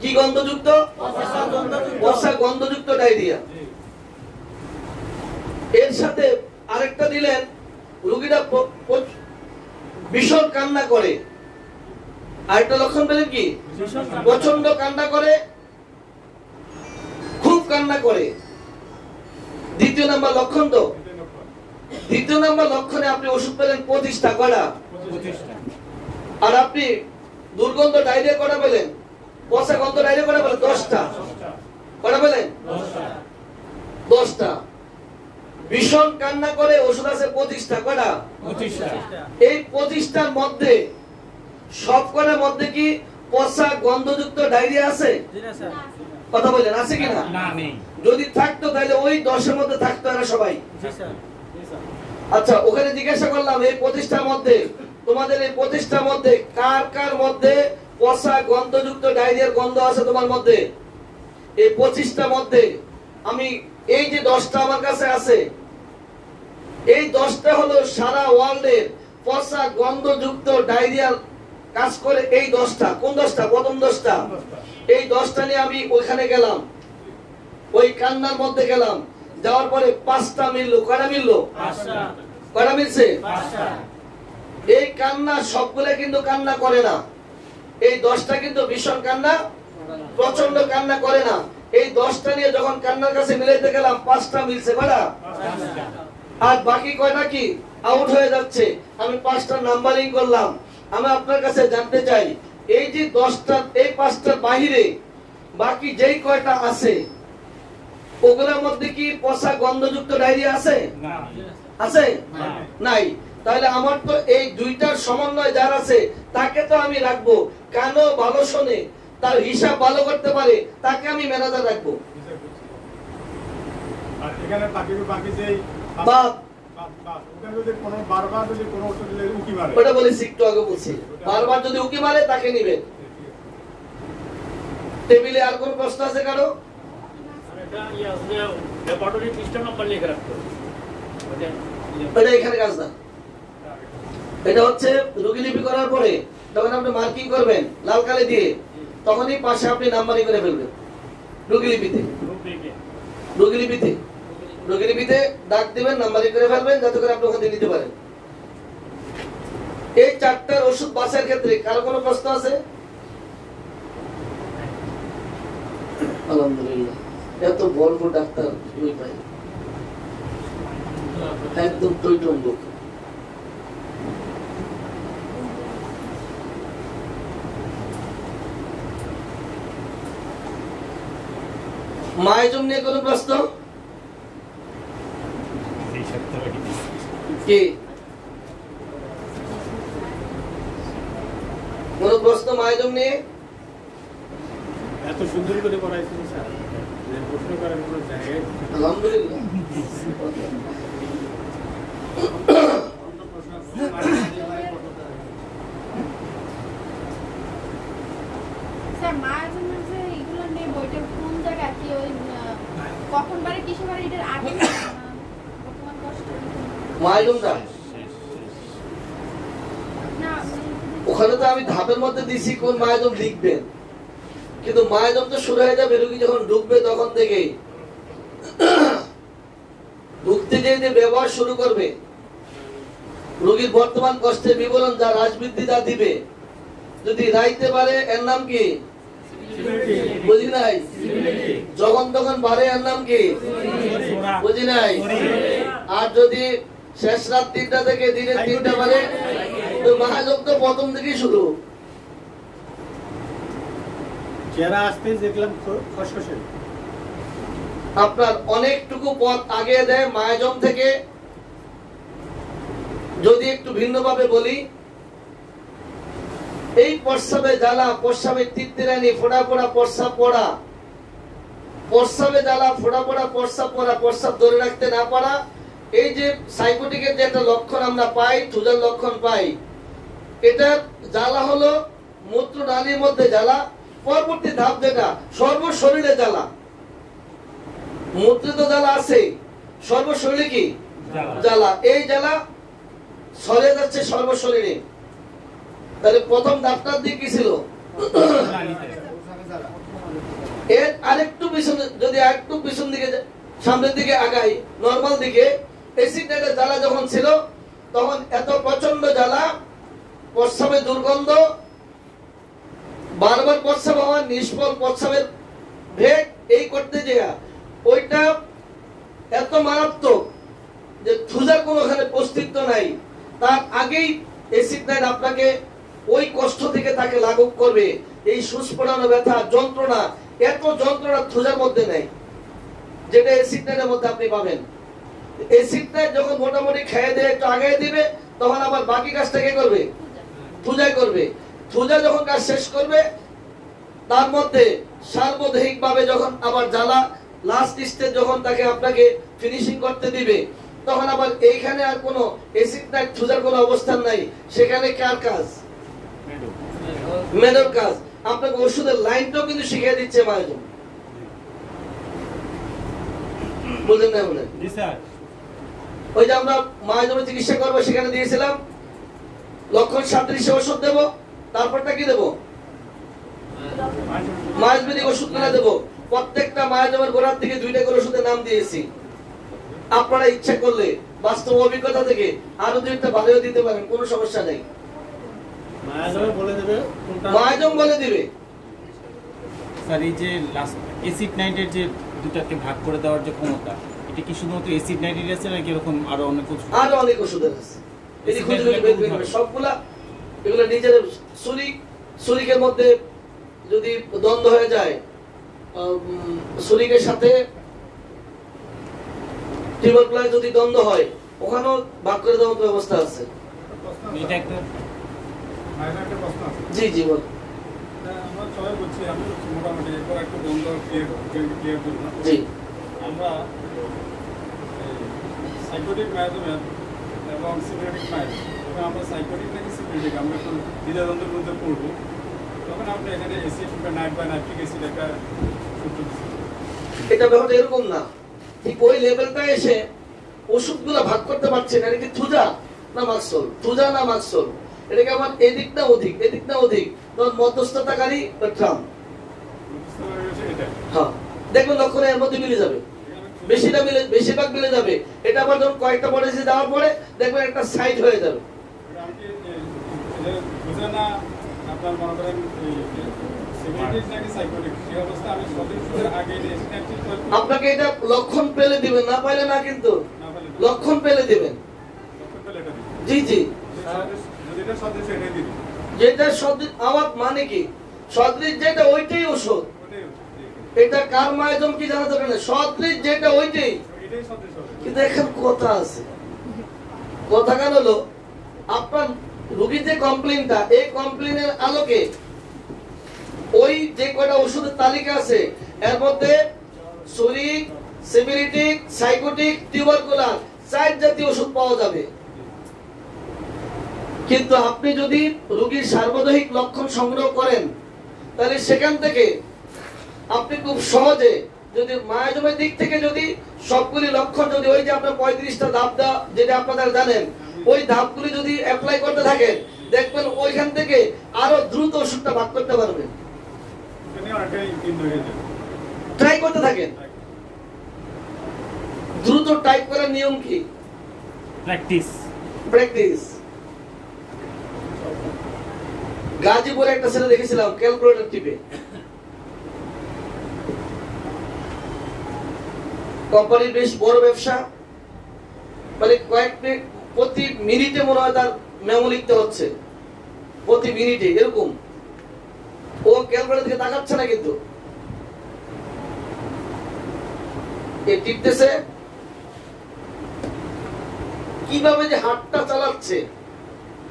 কি গন্ধযুক্ত? পচা গন্ধযুক্ত ডায়রিয়া। এর সাথে আরেকটা দিলেন, রোগীরা ভীষণ কান্না করে। আরেকটা লক্ষণ পেলেন কি? প্রচন্ড কান্না করে, খুব কান্না করে। দ্বিতীয় নাম্বার লক্ষণ তো, দ্বিতীয় নাম্বার লক্ষণে আপনি ওষুধ পেলেন 25টা, কটা? আর আপনি দুর্গন্ধ ডায়রিয়া কটা পেলেন? পচা গন্ধ ডায়রিয়া কটা পেলেন? 10টা। কটা পেলেন? 10টা। ভীষণ কান্না করে ওষুধ আছে 25টা, কটা? 25টা। এই 25টার মধ্যে সব কটার মধ্যে কি পচা গন্ধযুক্ত ডায়রিয়া আছে? কথা বলেন, আছে কিনা? না, নেই। যদি থাকতো তাহলে ওই 10 এর মধ্যে থাকতো না সবাই। আচ্ছা, ওখানে জিজ্ঞাসা করলাম এই 25টার মধ্যে, তোমাদের এই 25টার মধ্যে কার কার মধ্যে পচা গন্ধযুক্ত ডায়রিয়ার গন্ধ আছে তোমার মধ্যে? এই 25টার মধ্যে আমি এই যে 10টা আমার কাছে আছে, এই 10টা হলো সারা ওয়ার্ল্ডের পচা গন্ধযুক্ত ডায়রিয়ার কাজ করে। এই 10টা কোন 10টা? প্রথম 10টা। এই 10টা নিয়ে আমি ওইখানে গেলাম, ওই কান্নার মধ্যে গেলাম। যাওয়ার পরে 5টা মিললো। কয়টা মিললো? 5টা। কয়টা মিলছে? 5টা। এই কান্না সবগুলো কিন্তু কান্না করে না। এই 10টা কিন্তু ভীষণ কান্না, প্রচন্ড কান্না করে না। এই 10টা নিয়ে যখন কান্নার কাছে মিলাইতে গেলাম, 5টা মিলছে। কয়টা? 5টা। আর বাকি কয়টা কি আউট হয়ে যাচ্ছে। আমি 5টা নাম্বারিং করলাম। আমি আপনার কাছে জানতে চাই, এই যে 10টা, এই 5টার বাহিরে বাকি যেই কয়টা আছে, ওগুলোর মধ্যে কি পচা গন্ধযুক্ত ডায়রিয়া আছে? না। আছে? নাই। তাহলে আমার তো এই দুইটার সমন্বয় যার আছে তাকে তো আমি রাখবো। কেন ভালো শোনে, তার হিসাব ভালো করতে পারে, তাকে আমি ম্যানেজার রাখবো। আর এখানে বাকি যেই বারবার যদি কোনো ওষুধ দিলে উকি মারে, ওটা বলেছি একটু আগে বলছি, বারবার যদি উকি মারে তাকে নেবেন। টেবিলে আর কোন প্রশ্ন আছে কারো? এটা ল্যাবরেটরি সিস্টেম নাম্বার লিখে রাখতে হবে। এটা এখানে কাজ না। এটা হচ্ছে রোগীলিপি করার পরে যখন আপনি মার্কিং করবেন লাল কালি দিয়ে, তখনই পাশে আপনি নাম্বারিং করে ফেলবেন। রোগীলিপিতে রোগীলিপিতে দাগ দিবেন, নাম্বারিং করে ফেলবেন, যাতে করে আপনি ওখান থেকে নিতে পারেন। এই 4টার ওষুধ বাছাইয়ের ক্ষেত্রে কারো কোনো প্রশ্ন আছে? আলহামদুলিল্লাহ, এত বড় ডাক্তার ওই পাই, একদম টইটম্ব। মায়ের নিয়ে কোনো প্রশ্ন কি? কোন প্রশ্ন মায়ের নিয়ে? এত সুন্দর করে পড়াইছেন স্যার, প্রশ্ন করার কোনো জায়গা? আলহামদুলিল্লাহ। স্যার মায়ের জন্য যে এগুলো নিয়ে বইটা কোন জায়গা কি ওই কখন বারে কিসে বারে এটার আগে বর্তমান কষ্ট মাইলুমটা না, ওখানে তো আমি ধাপের মধ্যে দিছি কোন মায়াজম লিখবেন, কিন্তু মায়াজম তো শুরু হয়ে যাবে রোগী যখন ঢুকবে তখন থেকে। ঢুকতে যে ব্যবহার শুরু করবে, রোগীর বর্তমান কষ্টের বিবরণ যা রাজবৃদ্ধি যা দিবে, যদি রাইতে পারে এর নাম কি? বুঝি নাই। যখন তখন বাড়ে এর নাম কি? বুঝি নাই। আর যদি শেষ রাত 3টা থেকে দিনের 3টা বারে, তো মহাযোগ তো প্রথম থেকেই শুরু। যারা আসতে দেখলাম খসখসে, আপনার অনেকটুকু পথ আগে দেয় মায়াজম থেকে। যদি একটু ভিন্নভাবে বলি, এই প্রস্রাবে জ্বালা, প্রস্রাবে তীর্থিরানি, ফোড়া ফোড়া প্রস্রাব পড়া, প্রস্রাবে জ্বালা, ফোড়া ফোড়া প্রস্রাব পড়া, প্রস্রাব ধরে রাখতে না পারা, এই যে সাইকোটিকের যে একটা লক্ষণ আমরা পাই, থুজার লক্ষণ পাই, এটা জ্বালা হলো মূত্র নালীর মধ্যে জ্বালা। পরবর্তী ধাপ যেটা সর্বশরীরে জ্বালা। মূত্রে তো জ্বালা আছে, সর্বশরীরে কি জ্বালা? এই জ্বালা ছড়িয়ে যাচ্ছে সর্বশরীরে। তাহলে প্রথম ধাপটার দিক কি ছিল? এর আরেকটু পিছনে যদি আরেকটু পিছন দিকে সামনের দিকে আগাই, নরমাল দিকে, অ্যাসিড নাইট্রেট জ্বালা যখন ছিল তখন এত প্রচন্ড জ্বালা, প্রস্রাবের দুর্গন্ধ, বারবার প্রস্রাব হওয়া, নিষ্ফল প্রস্রাবের ভেগ, এই করতে যেয়া ওইটা এত মারাত্মক যে থুজার কোনোখানে অস্তিত্ব নাই। তার আগেই অ্যাসিড নাইট আপনাকে ওই কষ্ট থেকে তাকে লাঘব করবে। এই সুস্ফোটানো ব্যথা, যন্ত্রণা, এত যন্ত্রণা থুজার মধ্যে নেই যেটা অ্যাসিড নাইটের মধ্যে আপনি পাবেন। অ্যাসিড নাইট যখন মোটামুটি খেয়ে দিয়ে একটু আগায় দিবে, তখন আবার বাকি কাজটা কে করবে? থুজাই করবে। থুজা যখন কাজ শেষ করবে, তার মধ্যে সার্বদেহিক ভাবে যখন আবার জ্বালা লাস্ট স্টেজ যখন তাকে আপনাকে ফিনিশিং করতে দিবে, তখন আবার এইখানে আর কোনো অ্যাসিড নাইট থুজার কোনো অবস্থান নাই। সেখানে কার কাজ? মেডোর কাজ। আপনাকে ওষুধের লাইনটাও কিন্তু শিখিয়ে দিচ্ছে মায়োজম। বুঝলেন না? বলেন জি স্যার। ওই যে আমরা মায়োজমের চিকিৎসা করবো, সেখানে দিয়েছিলাম লক্ষণ সাদৃশ্য ওষুধ দেব, তারপরটা কি দেব? মায়োজমেটিক ওষুধগুলো দেব। প্রত্যেকটা মায়োজমের গোড়ার থেকে 2টা করে ওষুধের নাম দিয়েছি। আপনারা ইচ্ছা করলে বাস্তব অভিজ্ঞতা থেকে আরো 2টা ভালো দিতে পারেন, কোনো সমস্যা নেই। মায়োজম বলে দিবে। স্যার এই যে লাস্ট অ্যাসিড নাইট্রেট যে দুটাকে ভাগ করে দেওয়ার যে ক্ষমতা, এটা কি শুধুমাত্র অ্যাসিড নাইট্রেট আছে নাকি এরকম আরো অনেক ওষুধ? আরো অনেক ওষুধ আছে। এই খুঁজে বের করবে সবগুলা। এগুলো নিজের শরীরের মধ্যে যদি দ্বন্দ্ব হয়ে যায়, শরীরের সাথে টিউবারকুলার যদি দ্বন্দ্ব হয়, ওখানেও ভাগ করে দেওয়ার ব্যবস্থা আছে। এটা একটা জি জি বল। আমরা সবাই বলছি, আমি মোটামুটি এরপর একটু দ্বন্দ্ব ক্লিয়ার করব। জি, আমরা সাইকোটিক মায়োজমের এবং সিমেটিক মায়োজম, তবে আমরা সাইকোটিক নাকি সিমেটিক আমরা একটু দ্বিধাদ্বন্দ্বের মধ্যে পড়বো। তখন আপনি এখানে অ্যাসিড বা নাইট্রিক অ্যাসিড একটা এটা ব্যাপারটা এরকম না। ঠিক ওই লেভেলটা এসে ওষুধগুলো ভাগ করতে পারছে না। এটা কি থুজা না মাক্সল? থুজা না মাক্সল? এটাকে আমার এদিক না ওদিক, এদিক না ওদিক, তখন মধ্যস্থতাকারী বা ট্রাম। হ্যাঁ, দেখবেন লক্ষণে এর মধ্যে মিলে যাবে, বেশিরভাগ মিলে যাবে। এটা আবার যখন কয়েকটা পড়েছে যাওয়ার পরে দেখবেন একটা সাইড হয়ে যাবে। আপনার মনে করেন আপনাকে এটা লক্ষণ পেলে দিবেন, না পাইলে না, কিন্তু লক্ষণ পেলে দিবেন। জি জি, যেটা সদৃশ আমার মানে কি সদৃশ যেটা ওইটাই ওষুধ। এটা কার মায়োজম কি জানা দরকার নেই, সদৃশ যেটা ওইটাই। কিন্তু এখন কথা আছে, কথা কেন হলো আপনার রোগীর যে কমপ্লেইনটা, এই কমপ্লেইনের আলোকে ওই যে কয়টা ওষুধের তালিকা আছে এর মধ্যে সুরিক, সিমিলিটিক, সাইকোটিক, টিউবারকুলার 4 জাতীয় ওষুধ পাওয়া যাবে। কিন্তু আপনি যদি রোগীর সার্বদেহিক লক্ষণ সংগ্রহ করেন, তাহলে সেখান থেকে আপনি খুব সহজে যদি মায়োজমের দিক থেকে যদি সবগুলি লক্ষণ যদি ওই যে আপনার 35টা ধাপ দেওয়া যেটা আপনারা জানেন, ওই ধাপগুলি যদি অ্যাপ্লাই করতে থাকেন, দেখবেন ওইখান থেকে আরো দ্রুত ওষুধটা ভাগ করতে পারবেন। ট্রাই করতে থাকেন। দ্রুত টাইপ করার নিয়ম কি? প্র্যাকটিস। গাজীপুরে একটা ছেলে দেখেছিলাম ক্যালকুলেটর টিপে, কোম্পানির বেশ বড় ব্যবসা, মানে কয়েক মিনিট প্রতি মিনিটে মনে হয় তার মেমো লিখতে হচ্ছে, প্রতি মিনিটে এরকম। ও ক্যালকুলেটর দিকে তাকাচ্ছে না, কিন্তু এ টিপতেছে। কিভাবে যে হাতটা চালাচ্ছে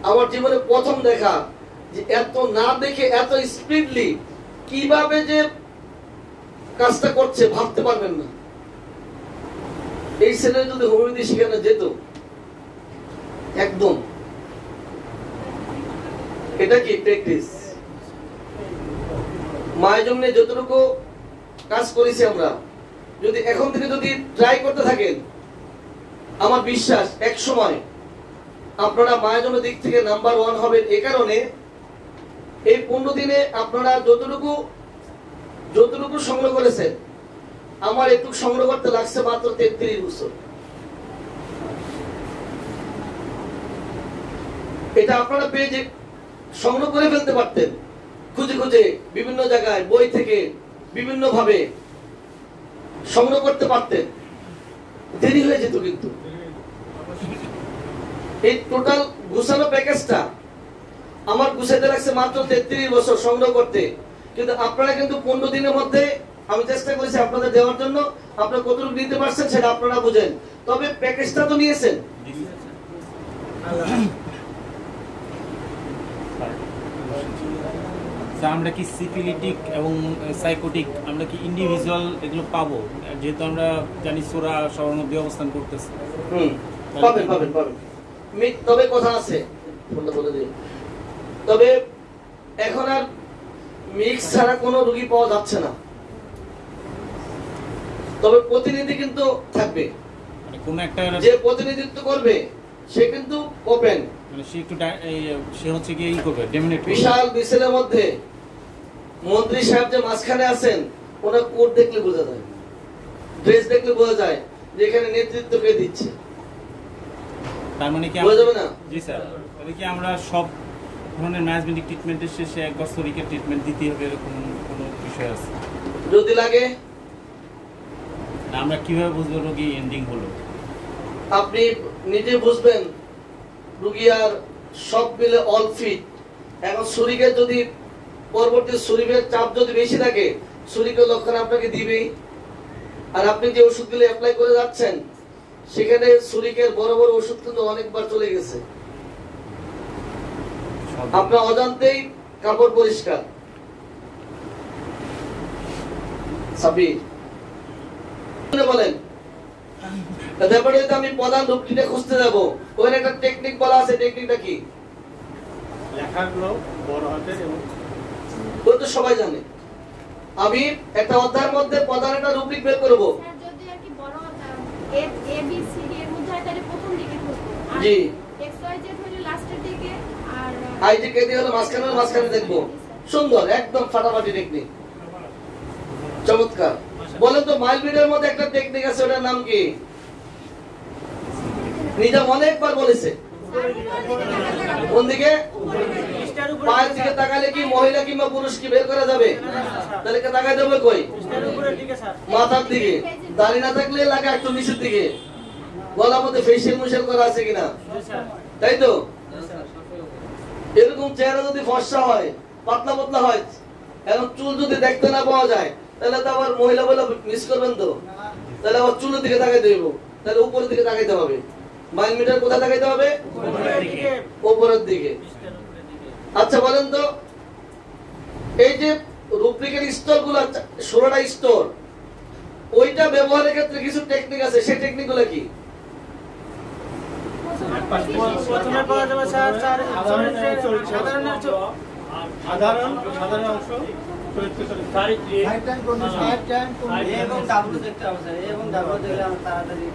আমার জীবনে প্রথম দেখা, যে এত না দেখে এত স্পিডলি কিভাবে যে কাজটা করছে ভাবতে পারবেন না। এই ছেলে যদি হোমিওপ্যাথি শিখানো যেত একদম। এটা কি প্র্যাকটিস। মায়োজম নিয়ে যতটুকু কাজ করেছি আমরা, যদি এখন থেকে যদি ট্রাই করতে থাকেন, আমার বিশ্বাস এক সময় আপনারা মায়োজমের দিক থেকে নাম্বার 1 হবেন। এই কারণে এই 15 দিনে আপনারা যতটুকু সংগ্রহ করেছেন, আমার একটু সংগ্রহ করতে লাগছে মাত্র 33 বছর। এটা আপনারা পেয়ে সংগ্রহ করে ফেলতে পারতেন, খুঁজে খুঁজে বিভিন্ন জায়গায় বই থেকে বিভিন্ন ভাবে সংগ্রহ করতে পারতেন, দেরি হয়ে যেত। কিন্তু এই টোটাল গুছানো প্যাকেজটা আমার গুছাইতে লাগছে মাত্র 33 বছর সংগ্রহ করতে। কিন্তু আপনারা কিন্তু 15 দিনের মধ্যে আমি চেষ্টা করেছি আপনাদের দেওয়ার জন্য। আপনারা কতটুকু নিতে পারছেন সেটা আপনারা বুঝেন, তবে প্যাকেজটা তো নিয়েছেন। আমরা কি সিফিলিটিক এবং সাইকোটিক আমরা কি ইন্ডিভিজুয়াল এগুলো পাবো? যেহেতু আমরা জানি সোরা সবার মধ্যে অবস্থান করতেছে। পাবেন পাবেন পাবেন। তবে কথা আছে, তবে এখন আর মিক্স ছাড়া কোনো রোগী পাওয়া যাচ্ছে না। তবে প্রতিনিধি কিন্তু থাকবে, মানে কোন একটা যে প্রতিনিধিত্ব করবে সে কিন্তু ওপেন, মানে সে একটু সে হচ্ছে কি করবে ডমিনেট। বিশাল মিছিলের মধ্যে মন্ত্রী সাহেব যে মাঝখানে আছেন, ওনার কোট দেখলে বোঝা যায়, ড্রেস দেখলে বোঝা যায় যে এখানে নেতৃত্ব কে দিচ্ছে। তার মানে কি বোঝা যাবে না? জি স্যার, তাহলে কি আমরা সব ধরনের ম্যানেজমেন্ট ট্রিটমেন্টের শেষে একবার শরীরের ট্রিটমেন্ট দিতে হবে এরকম কোনো বিষয় আছে? যদি লাগে। আমরা কিভাবে বুঝবো রোগী এন্ডিং হলো? আপনি নিজে বুঝবেন রোগী আর সব মিলে অল ফিট। এখন শরীরের যদি পরবর্তী শরীরের চাপ যদি বেশি থাকে, শরীরের লক্ষণ আপনাকে দিবেই। আর আপনি যে ওষুধগুলো অ্যাপ্লাই করে যাচ্ছেন, সেখানে শরীরের বড় বড় ওষুধ কিন্তু অনেকবার চলে গেছে। আপনার অজান্তেই কাপড় পরিষ্কার। সাবির বলেন, তারপরে আমি প্রধান রূপটিটা খুঁজতে যাবো, ওখানে একটা টেকনিক বলা আছে। টেকনিকটা কি? লেখাগুলো বড় হাতের এবং ওই তো সবাই জানে। আমি একটা অধ্যায়ের মধ্যে প্রধান একটা রূপটিক বের করবো। যদি আর কি বড় এ বি সি ডি এর মধ্যে হয় তাহলে প্রথম দিকে খুঁজবো। জি, এক্স ওয়াই জেড হলে লাস্টের দিকে, আর আই জি কে দিয়ে হলো মাঝখানে দেখবো। সুন্দর, একদম ফাটাফাটি টেকনিক, চমৎকার। বলেন তো মাইল বিডের মধ্যে একটা টেকনিক আছে, ওটার নাম কি? নিজাম অনেকবার বলেছে। কোন দিকে? পায়ের দিকে তাকালে কি মহিলা কিংবা পুরুষ কি বের করা যাবে? তাহলে কে তাকাই দেবে কই? মাথার দিকে। দাড়ি না থাকলে লাগে একটু নিচের দিকে। গলার মধ্যে ফেসিয়াল মুশিয়াল করা আছে কিনা, তাই তো? এরকম চেহারা যদি ফর্সা হয়, পাতলা পাতলা হয়, এখন চুল যদি দেখতে না পাওয়া যায়, তাহলে তো আবার মহিলা বলে মিস করবেন তো। তাহলে আবার চুলের দিকে তাকাইতে হইব, তাহলে উপরের দিকে তাকাইতে হবে। মাইল মিটার কোথায় তাকাইতে হবে? উপরের দিকে। আচ্ছা বলেন তো, এই যে রুব্রিকের স্তরগুলো 16টা স্তর, ওইটা ব্যবহারের ক্ষেত্রে কিছু টেকনিক আছে, সেই টেকনিকগুলো কি? প্রথমে পাওয়া যাবে স্যার সাধারণ অংশ, এবং ডাব্লু দেখতে হবে স্যার, এবং ডাব্লু দেখলে আমরা তাড়াতাড়ি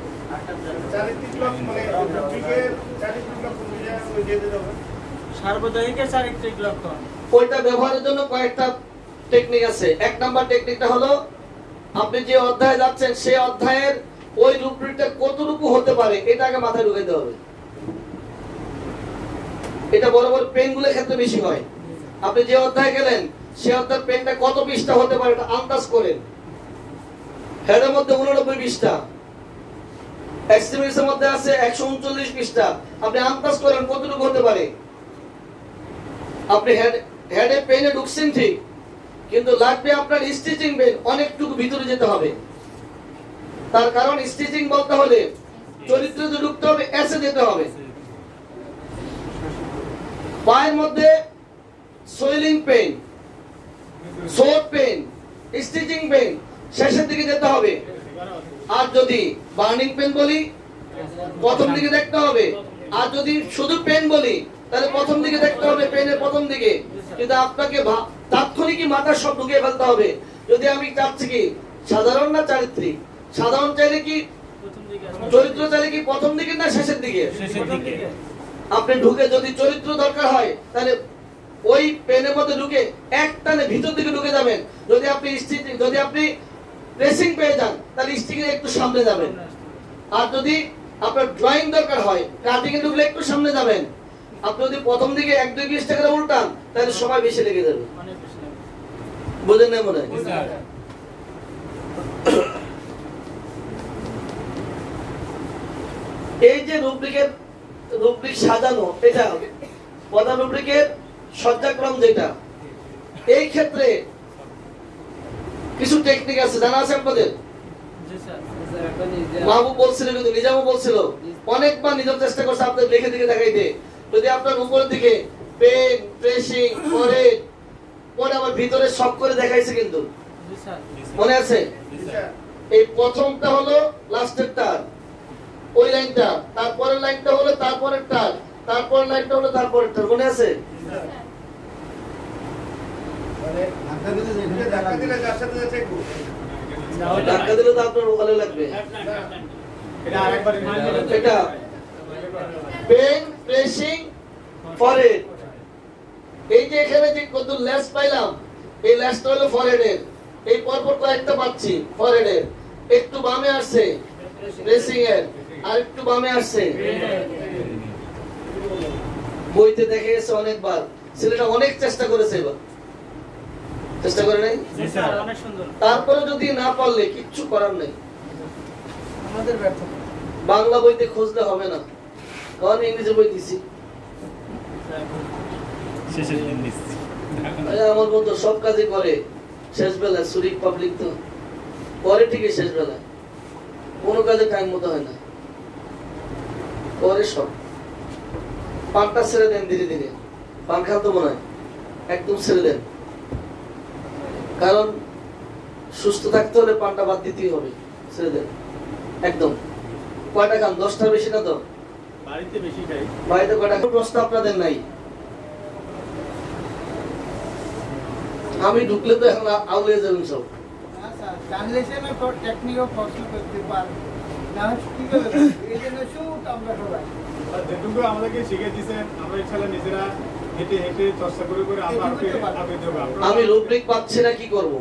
সার্বজনীনের চারিত্রিক লক্ষণ। ওইটা ব্যবহারের জন্য কয়েকটা টেকনিক আছে। এক নাম্বার টেকনিকটা হলো, আপনি যে অধ্যায়ে যাচ্ছেন সেই অধ্যায়ের ওই রূপরেখটা কতটুকু হতে পারে এটা আগে মাথায় ঢুকাইতে হবে। এটা বড় বড় পেনগুলোর ক্ষেত্রে বেশি হয়। আপনি যে অধ্যায়ে গেলেন সেই অধ্যায়ের পেনটা কত পৃষ্ঠা হতে পারে এটা আন্দাজ করেন। হেডের মধ্যে 89 পৃষ্ঠা, এক্সট্রিমিটিসের মধ্যে আছে 139 পৃষ্ঠা, আপনি আন্দাজ করেন কতটুকু হতে পারে। আপনি হেডে পেনে ঢুকছেন ঠিক, কিন্তু লাগবে আপনার স্টিচিং পেন অনেকটুকু ভিতরে যেতে হবে। তার কারণ স্টিচিং বলতে হলে চরিত্রে যে ঢুকতে হবে, এসে যেতে হবে। পায়ের মধ্যে সোয়েলিং পেন, সোট পেন, স্টিচিং পেন শেষের দিকে যেতে হবে। আর যদি বার্নিং পেন বলি প্রথম দিকে দেখতে হবে, আর যদি শুধু পেন বলি তাহলে প্রথম দিকে দেখতে হবে, পেনের প্রথম দিকে। কিন্তু আপনাকে তাৎক্ষণিকই মাথার সব ঢুকিয়ে ফেলতে হবে। যদি আমি চাচ্ছি কি সাধারণ না চারিত্রিক, সাধারণ চাইলে কি চরিত্র চাইলে কি প্রথম দিকে না শেষের দিকে? শেষের দিকে। আপনি ঢুকে যদি চরিত্র দরকার হয় তাহলে ওই পেনের মধ্যে ঢুকে এক টানে ভিতর দিকে ঢুকে যাবেন। যদি আপনি প্রেসিং পেয়ে যান তাহলে স্টিকের একটু সামনে যাবেন, আর যদি আপনার ড্রয়িং দরকার হয় কাটিং এ ঢুকলে একটু সামনে যাবেন। আপনি যদি প্রথম দিকে 1-2 পৃষ্ঠা করে উল্টান তাহলে সময় বেশি লেগে যাবে। বুঝেন না মনে হয়? এই যে রুব্রিক সাজানো, এটা প্রধান রুব্রিকের সজ্জাক্রম যেটা, এই ক্ষেত্রে কিছু টেকনিক আছে, জানা আছে আপনাদের? মাহবুব বলছিল, কিন্তু নিজামও বলছিল, অনেকবার নিজের চেষ্টা করছে আপনাদের লিখে দিকে দেখাইতে। যদি আপনার উপরের দিকে পেন প্রেসিং করে পরে আবার ভিতরে সব করে দেখাইছে, কিন্তু মনে আছে? এই প্রথমটা হলো লাস্টের টার, ওই লাইনটা, তারপরের লাইনটা হলো তারপরের টার, তারপরের লাইনটা হলো তারপরের টার, মনে আছে? ধাক্কা দিলে তো আপনার ভালো লাগবে। এটা পেন প্রেসিং ফরহেড, এই যে এখানে যে কত লেস পাইলাম, এই লেসটা হলো ফরহেডের, এই পরপর কয়েকটা পাচ্ছি ফরহেডের, একটু বামে আসছে প্রেসিং এর, আর একটু বামে আসছে। বইতে দেখে গেছে অনেকবার, ছেলেটা অনেক চেষ্টা করেছে, এবার চেষ্টা করে নাই। তারপরে যদি না পারলে কিচ্ছু করার নেই, আমাদের ব্যর্থতা। বাংলা বইতে খুঁজলে হবে না, কারণ ইংরেজি বই দিছি। আমার বন্ধু সব কাজই করে শেষ বেলায়, সুরিক পাবলিক তো করে ঠিকই শেষ বেলায়, কোনো কাজে টাইম মতো হয় না, করে সব। পানটা ছেড়ে দেন ধীরে ধীরে, পান খান তো মনে হয় একদম ছেড়ে দেন, কারণ সুস্থ থাকতে হলে পানটা বাদ দিতেই হবে, ছেড়ে দেন একদম। কয়টা খান? 10টার বেশি না তো? বাড়িতে বেশি খাই। বাড়িতে কয়টা? প্রশ্ন আপনাদের নাই, আমি ঢুকলে তো এখন আউলে যাবেন সব। ট্রান্সলেশনে তো টেকনিকও প্রশ্ন করতে পার না, কি করে এই জন্য শুট আমরা সবাই যেটুকু আমাদেরকে শিখিয়ে দিয়েছেন, আমরা ইনশাআল্লাহ নিজেরা হেঁটে হেঁটে চর্চা করে করে আমরা আগে দেব। আমি রুব্রিক পাচ্ছি না, কি করব?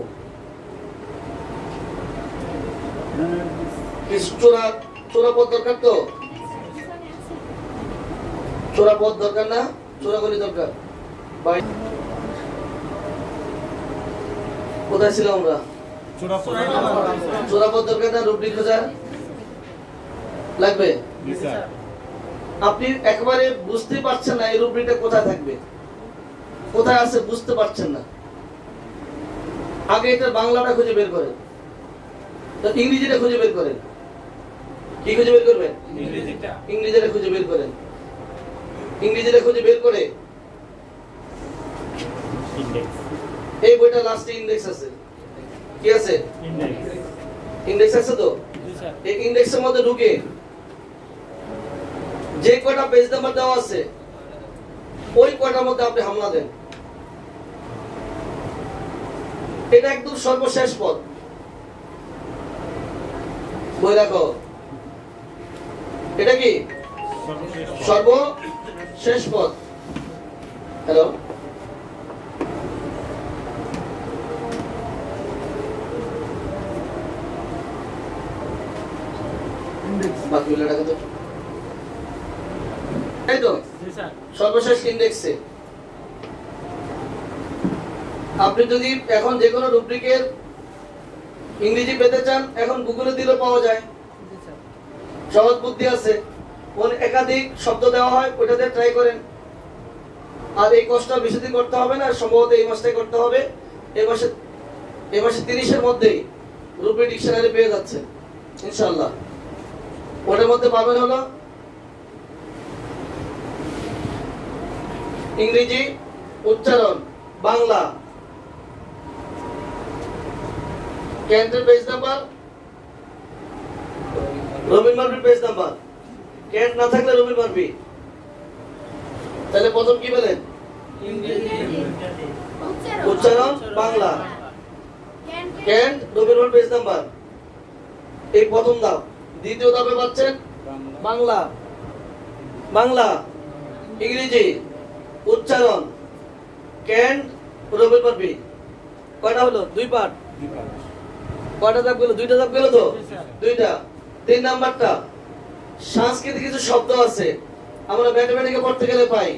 চোরা পথ দরকার তো, চোরা পথ দরকার না, চোরাগলি দরকার। কোথায় ছিলাম আমরা? চোরা পথ দরকার না, রুব্রিক খোঁজা লাগবে। আপনি একবারে বুঝতে পারছেন না এই রুব্রিকটা কোথায় থাকবে, কোথায় আছে বুঝতে পারছেন না, আগে এটা বাংলাটা খুঁজে বের করেন, ইংরেজিটা খুঁজে বের করেন। কি খুঁজে বের করবেন? ইংরেজিটা খুঁজে বের করেন। ইংরেজিটা খুঁজে বের করে এই বইটা লাস্টে ইন্ডেক্স আছে, কি আছে? ইন্ডেক্স আছে তো? এই ইন্ডেক্সের মধ্যে ঢুকে যে কয়টা পেজ নাম্বার দেওয়া আছে ওই কয়টার মধ্যে আপনি হামলা দেন। এটা একদম সর্বশেষ পদ, বই রাখো। এটা কি সর্বশেষ পদ? হ্যালো, বাকিগুলো রাখো তো, তাই তো? সর্বশেষ ইন্ডেক্সে আপনি যদি এখন যে কোনো রুব্রিকের ইংরেজি পেতে চান, এখন গুগলে দিলেও পাওয়া যায়, সহজ বুদ্ধি আছে, একাধিক শব্দ দেওয়া হয়, ওইটাতে ট্রাই করেন। আর এই কষ্ট বেশি দিন করতে হবে না, সম্ভবত এই মাসটাই করতে হবে। এই মাসে 30-এর মধ্যেই রুব্রিক ডিকশনারি পেয়ে যাচ্ছে ইনশাআল্লাহ। ওটার মধ্যে পাবেন হলো ইংরেজি উচ্চারণ, বাংলা, কেন্টের পেজ নাম্বার, রবিন মার্ফির পেজ নাম্বার। কেন্ট না থাকলে রবিন মার্ফি। তাহলে প্রথম কি বলেন? উচ্চারণ বাংলা, কেন্ট, রবিন মার্ফির পেজ নাম্বার, এই প্রথম ধাপ। দ্বিতীয় ধাপে পাচ্ছেন বাংলা, ইংরেজি উচ্চারণ, ক্যান রবির পর বি কয়টা হলো? 2 পার্ট। কয়টা ধাপ গেল? 2টা ধাপ গেল তো? 2টা। 3 নাম্বারটা সাংস্কৃতিক কিছু শব্দ আছে আমরা ম্যাথমেটিক্যাল পড়তে গেলে পাই।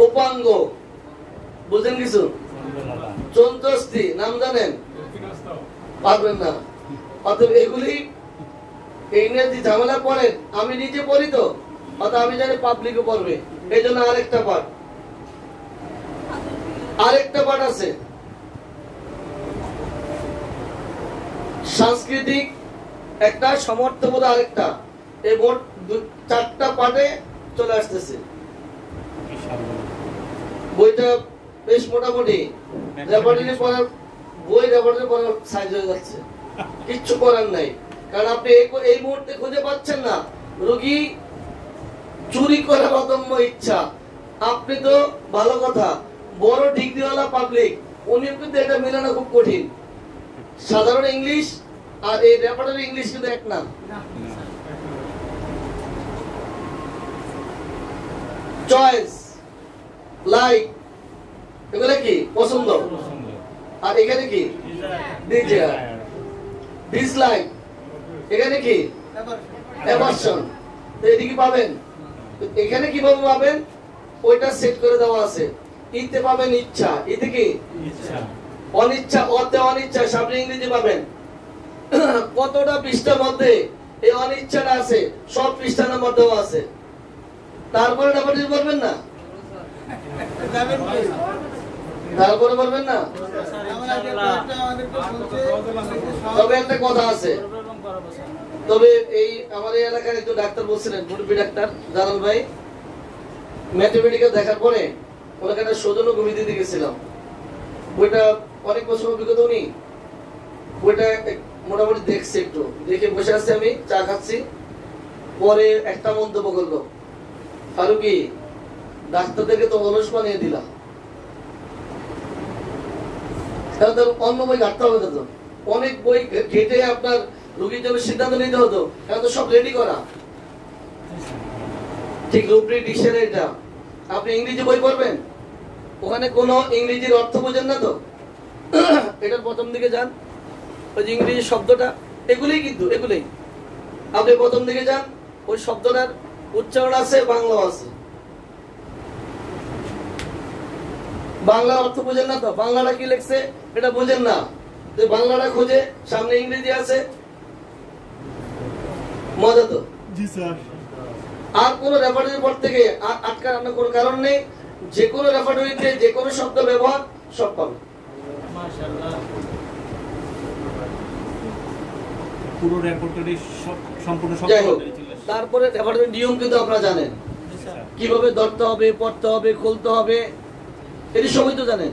উপাঙ্গ বুঝেন কিছু? চন্দ্রস্থি নাম জানেন? পারবেন না। অতএব এগুলি ইংরেজি ঝামেলা পড়েন, আমি নিজে পড়ি তো, অত আমি জানি পাবলিকও পড়বে, এই জন্য আরেকটা পাঠ আছে সাংস্কৃতিক একটা, সমর্থবোধ আরেকটা, এই মোট 4টা পাঠে চলে আসতেছে। বইটা বেশ মোটামুটি রেপার্টরি পড়ার বই, রেপার্টরি পড়ার সাইজ হয়ে যাচ্ছে, কিচ্ছু করার নাই। কারণ আপনি এই মুহূর্তে খুঁজে পাচ্ছেন না, রোগী চুরি করার অদম্য ইচ্ছা। আপনি তো ভালো কথা, বড় ডিগ্রিওয়ালা পাবলিক, উনি কিন্তু এটা মেলানো খুব কঠিন। সাধারণ ইংলিশ আর এই রেপার্টরি ইংলিশ কিন্তু এক না। চয়েস, লাইক, এগুলো কি? পছন্দ। আর এখানে কি? ডিজায়ার। ডিসলাইক, এখানে কি? অ্যাভারশন। তো এদিকে পাবেন, এখানে কিভাবে পাবেন? ওইটা সেট করে দেওয়া আছে। ইতে পাবেন ইচ্ছা, ইতে কি? ইচ্ছা। অনিচ্ছা, অতে অনিচ্ছা, সামনে ইংরেজি পাবেন। কতটা পৃষ্ঠার মধ্যে এই অনিচ্ছাটা আছে, সব পৃষ্ঠার মধ্যেও আছে। তারপরে রেপার্টরি করবেন না? তারপরে বলবেন না? তবে একটা কথা আছে, তবে এই আমার এই এলাকার একজন ডাক্তার বলছিলেন, মুরব্বী ডাক্তার জালাল ভাই, ম্যাথমেটিক্যাল দেখার পরে ওনাকে একটা সৌজন্য কবি দিতে গেছিলাম। বইটা অনেক বছর অভিজ্ঞতা উনি, বইটা মোটামুটি দেখছে, একটু দেখে বসে আছে, আমি চা খাচ্ছি, পরে একটা মন্তব্য করলো, ফারুকি ডাক্তারদেরকে তো অলস বানিয়ে দিলাম, অন্য বই ঘাটতে হবে তো, অনেক বই ঘেটে আপনার রোগীর জন্য সিদ্ধান্ত নিতে হতো, এখন তো সব রেডি করা। ঠিক রূপরি ডিকশনারি, এটা আপনি ইংরেজি বই পড়বেন, ওখানে কোনো ইংরেজির অর্থ বোঝেন না তো, এটার প্রথম দিকে যান, ওই যে ইংরেজি শব্দটা, এগুলোই কিন্তু এগুলোই আপনি প্রথম দিকে যান, ওই শব্দটার উচ্চারণ আছে, বাংলা আছে। বাংলার অর্থ বোঝেন না তো, বাংলাটা কি লেখছে এটা বোঝেন না, বাংলাটা খুঁজে সামনে ইংরেজি আছে, মজা তো। জি স্যার। আর কোন রেপার্টরি পড় থেকে আটকার কোনো কারণ নেই, যে কোনো রেপার্টরিতে যে কোনো শব্দ ব্যবহার সব পাবে। মাশাআল্লাহ, পুরো রেপার্টরি সম্পূর্ণ সব। তারপরে রেপার্টরি নিয়ম কিন্তু আপনারা জানেন, কিভাবে ধরতে হবে, পড়তে হবে, খুলতে হবে, এটি সবই তো জানেন।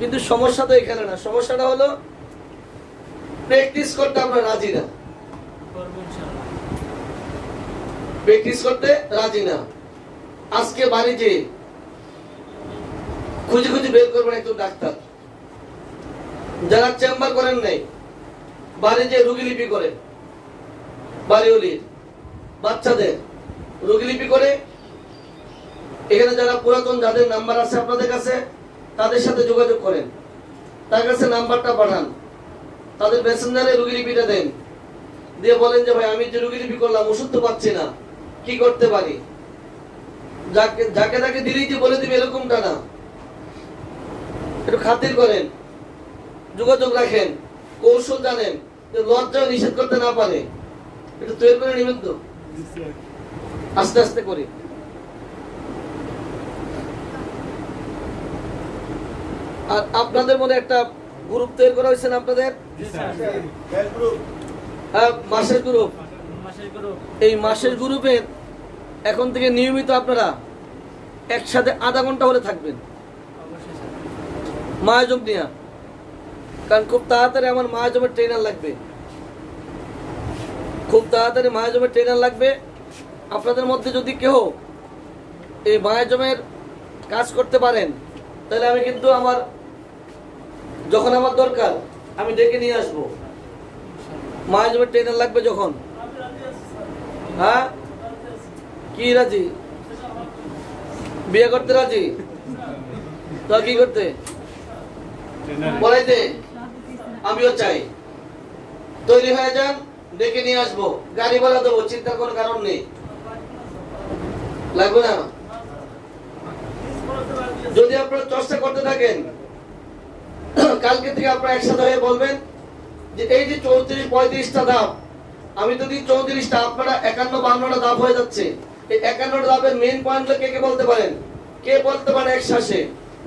কিন্তু সমস্যা তো এখানে না, সমস্যাটা হলো প্র্যাকটিস করতে আমরা রাজি না, প্র্যাকটিস করতে রাজি না। আজকে বাড়ি যে খুঁজে খুঁজে বের করবেন একজন ডাক্তার, যারা চেম্বার করেন নাই, বাড়ি যে রোগীলিপি করেন, বাড়িওলির বাচ্চাদের রোগীলিপি করে, এখানে যারা পুরাতন যাদের নাম্বার আছে আপনাদের কাছে, তাদের সাথে যোগাযোগ করেন, তার কাছে নাম্বারটা পাঠান, তাদের মেসেঞ্জারে রোগীলিপিটা দেন, দিয়ে বলেন যে ভাই আমি যে রোগীলিপি করলাম, ওষুধ তো পাচ্ছি না, কি করতে পারি? যাকে তাকে দিলেই যে বলে দিবে এরকমটা না, একটু খাতির করেন, যোগাযোগ রাখেন, কৌশল জানেন, যে লজ্জা নিষেধ করতে না পারে, একটু তৈরি করে নেবেন তো, আস্তে আস্তে করে। আর আপনাদের মধ্যে একটা গ্রুপ তৈরি করা হয়েছে না আপনাদের? হ্যাঁ, মাসের গ্রুপ। এই মাসের গ্রুপের এখন থেকে নিয়মিত আপনারা একসাথে আধা ঘন্টা হলে থাকবেন মায়াজম নিয়ে, কারণ খুব তাড়াতাড়ি আমার মায়াজমের ট্রেনার লাগবে, খুব তাড়াতাড়ি মায়াজমের ট্রেনার লাগবে। আপনাদের মধ্যে যদি কেউ এই মায়াজমের কাজ করতে পারেন, তাহলে আমি কিন্তু আমার যখন আমার দরকার আমি ডেকে নিয়ে আসবো। মায়াজমের ট্রেনার লাগবে যখন। হ্যাঁ, কি রাজি? বিয়ে করতে রাজি? তো কি করতে পড়াইতে আমিও চাই। তৈরি হয়ে যান, ডেকে নিয়ে আসবো, গাড়ি ভাড়া দেবো, চিন্তার কোনো কারণ নেই, লাগবে না। যদি আপনারা চর্চা করতে থাকেন, কালকে থেকে আপনারা একসাথে হয়ে বলবেন যে এই যে 34-35টা ধাপ, আমি যদি 34টা, আপনারা 51-52টা ধাপ হয়ে যাচ্ছে। এই 51টা ধাপের মেইন পয়েন্ট কে কে বলতে পারেন? কে বলতে পারে এক শ্বাসে?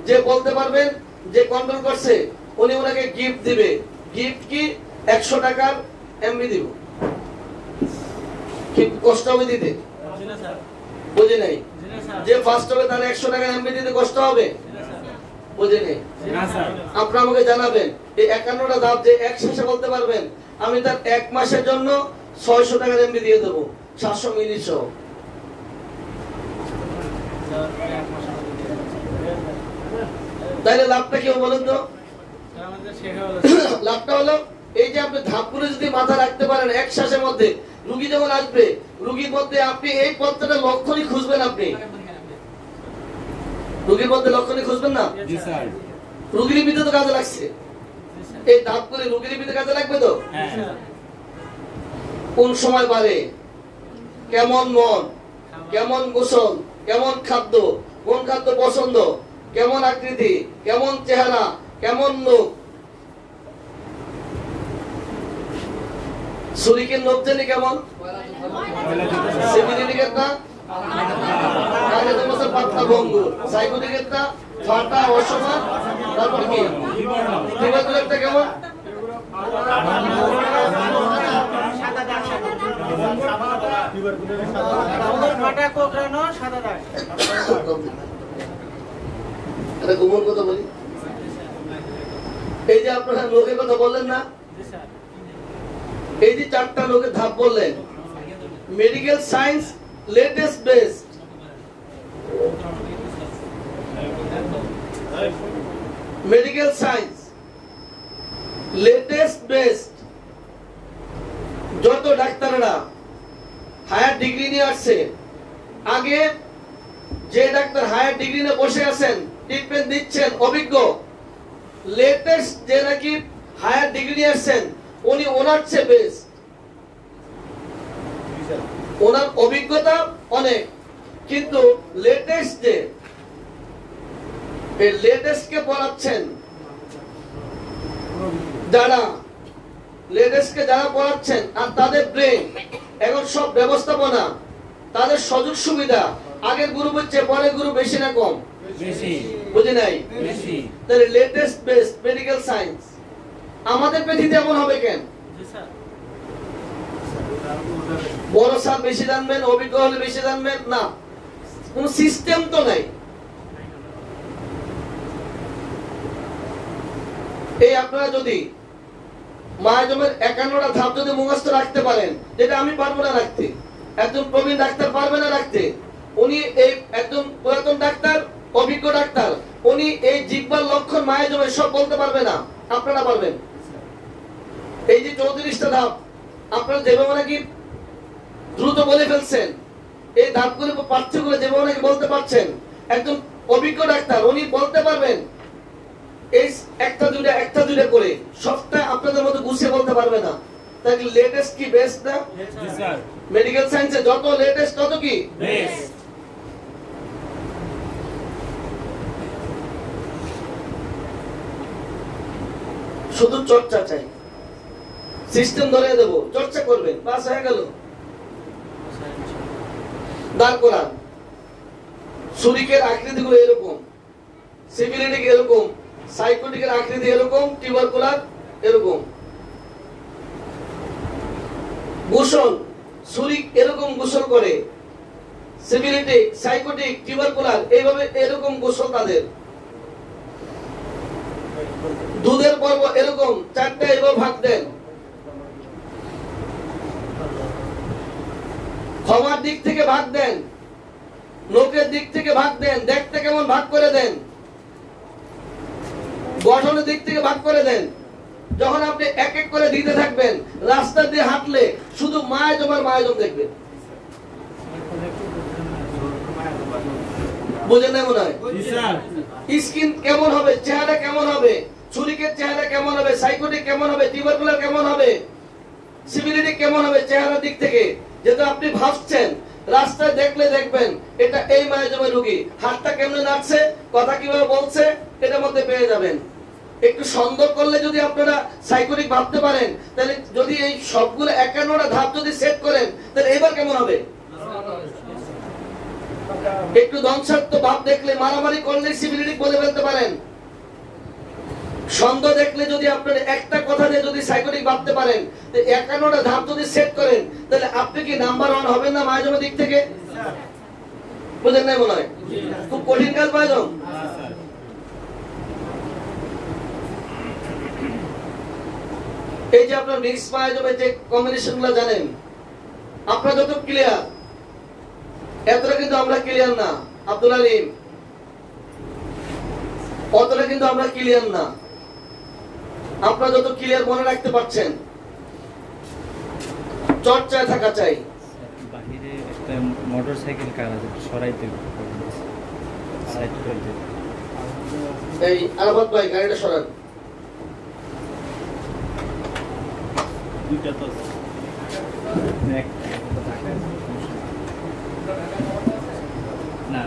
যে বলতে পারবেন, যে কন্ট্রোল করছে, উনি ওনাকে গিফট দিবে। গিফট কি? 100 টাকার এমবি দিব। কি কষ্ট হবে দিতে? বুঝে নাই? যে ফার্স্ট হবে তার 100 টাকার এমবি দিতে কষ্ট হবে? বুঝে নেই? আপনারা আমাকে জানাবেন এই 51টা ধাপ যে এক শ্বাসে বলতে পারবেন, আমি তার 1 মাসের জন্য 600 টাকার এমবি দিয়ে দেবো, 700 মিনিট সহ। তাইলে লাভটা কি হবে বলেন তো? লাভটা হলো এই যে আপনি ধাপগুলো যদি মাথা রাখতে পারেন এক শ্বাসের মধ্যে, রুগী যখন আসবে, রুগীর মধ্যে আপনি এই পত্রটা লক্ষণই খুঁজবেন। আপনি রুগীর মধ্যে লক্ষণই খুঁজবেন না? রুগীর ভিতরে তো কাজে লাগছে, এই ধাপগুলি রুগীর ভিতরে কাজে লাগবে তো। কোন সময় বাড়ে, কেমন মন, কেমন গোসল, কেমন খাদ্য, কোন খাদ্য পছন্দ, কেমন আকৃতি, কেমন চেহারা, কেমন লোক। শরীরের লোক জানি কেমন, সিভিলিটিকেরটা কানে তো মশা পাতলা ভঙ্গুর, সাইকোটিকেরটা ফাটা অসমান, তারপর কি টিবাকুলেরটা কেমন, ফাটা কোকড়ানো সাদা দাগ। এটা গোপন কথা বলি, এই যে আপনারা লোকের কথা বললেন না, এই যে 4টা লোকের ধাপ বললেন, medical science latest best, medical science latest best. যত ডাক্তাররা হায়ার ডিগ্রি নিয়ে আসছে, আগে যে ডাক্তার হায়ার ডিগ্রি নিয়ে বসে আছেন, ট্রিটমেন্ট দিচ্ছেন, অভিজ্ঞ, লেটেস্ট যে নাকি হায়ার ডিগ্রি নিয়ে আসছেন, উনি ওনার চেয়ে বেস্ট। ওনার অভিজ্ঞতা অনেক, কিন্তু লেটেস্ট যে এই লেটেস্ট কে পড়াচ্ছেন, যারা লেটেস্ট কে যারা পড়াচ্ছেন, আর তাদের ব্রেন এখন সব ব্যবস্থাপনা, তাদের সুযোগ সুবিধা আগের গ্রুপের চেয়ে পরের গ্রুপ বেশি না কম? বেশি। বুঝি নাই? বেশি। তাহলে লেটেস্ট বেস্ট মেডিকেল সায়েন্স। আমাদের পৃথিবীতে এমন হবে কেন? বড় স্যার বেশি জানবেন, অভিজ্ঞ হলে বেশি জানবেন না, কোন সিস্টেম তো নাই। এই আপনারা যদি মায়াজমের 51টা ধাপ যদি মুখস্থ রাখতে পারেন, যেটা আমি পারবো না রাখতে, একজন প্রবীণ ডাক্তার পারবে না রাখতে, উনি এই একজন পুরাতন ডাক্তার, অভিজ্ঞ ডাক্তার, উনি এই জিহ্বার লক্ষণ মায়াজমের সব বলতে পারবে না, আপনারা পারবেন। এই যে 34টা ধাপ আপনারা যেভাবে নাকি দ্রুত বলে ফেলছেন, এই ধাপগুলো পাঠ্যগুলো যেভাবে নাকি বলতে পারছেন, একজন অভিজ্ঞ ডাক্তার উনি বলতে পারবেন এই একটা দুইটা করে, সবটা আপনাদের মতো গুছিয়ে বলতে পারবে না। তাহলে লেটেস্ট কি বেস্ট না? মেডিকেল সায়েন্সে যত লেটেস্ট তত কি বেস্ট। শুধু চর্চা চাই, সিস্টেম ধরে দেবো, চর্চা করবেন, পাস হয়ে গেল। দাঁড় করান, শরীরের আকৃতিগুলো এরকম, সিভিলিটিক এরকম, সাইকোটিকের আকৃতি এরকম, টিউবারকুলার এরকম, গোসল শরীর এরকম গোসল করে, সিভিলিটিক, সাইকোটিক, টিউবারকুলার এইভাবে এরকম গোসল তাদের। দুধের পর্ব এরকম 4টা এভাবে ভাগ দেন। ক্ষমার দিক থেকে ভাগ দেন, লোকের দিক থেকে ভাগ দেন, দেখতে কেমন ভাগ করে দেন, গঠনের দিক থেকে ভাগ করে দেন। যখন আপনি এক এক করে দিতে থাকবেন, রাস্তা দিয়ে হাঁটলে শুধু মায়াজম আর মায়াজম দেখবেন। বুঝেন না মনে হয়? স্কিন কেমন হবে, চেহারা কেমন হবে, ছুরিকের চেহারা কেমন হবে, সাইকোটিক কেমন হবে, টিউবারকুলার কেমন হবে, সিভিলিটি কেমন হবে চেহারার দিক থেকে, যেটা আপনি ভাবছেন রাস্তায় দেখলে দেখবেন এটা এই মায়োজমের রোগী, হাতটা কেমনে নাচছে, কথা কিভাবে বলছে, এটার মধ্যে পেয়ে যাবেন। একটু সন্দেহ করলে যদি আপনারা সাইকোটিক ভাবতে পারেন, তাহলে যদি এই সবগুলো 51টা ধাপ যদি সেট করেন, তাহলে এবার কেমন হবে? একটু ধ্বংসাত্মক ভাব দেখলে, মারামারি করলে সিভিলিটি বলে ফেলতে পারেন। সন্দেহ দেখলে যদি আপনারা একটা কথা দিয়ে যদি সাইকোটিক ভাবতে পারেন, 51টা ধাপ যদি সেট করেন, তাহলে আপনি কি নাম্বার 1 হবেন না মায়োজমের দিক থেকে? বুঝেন নাই মনে হয়? খুব কঠিন কাজ মায়োজম। এই যে আপনার মিক্স মায়োজমের যে কম্বিনেশন গুলো জানেন, আপনারা যত ক্লিয়ার, এতটা কিন্তু আমরা ক্লিয়ার না। আব্দুল আলিম, অতটা কিন্তু আমরা ক্লিয়ার না। আপনারা যত ক্লিয়ার মনে রাখতে পারছেন, চর্চায় থাকা চাই। বাহিরে একটা মোটরসাইকেল কার আছে, সরাইতে সাইড করতে। এই আরাফাত ভাই গাড়িটা সরান। দুইটা তো না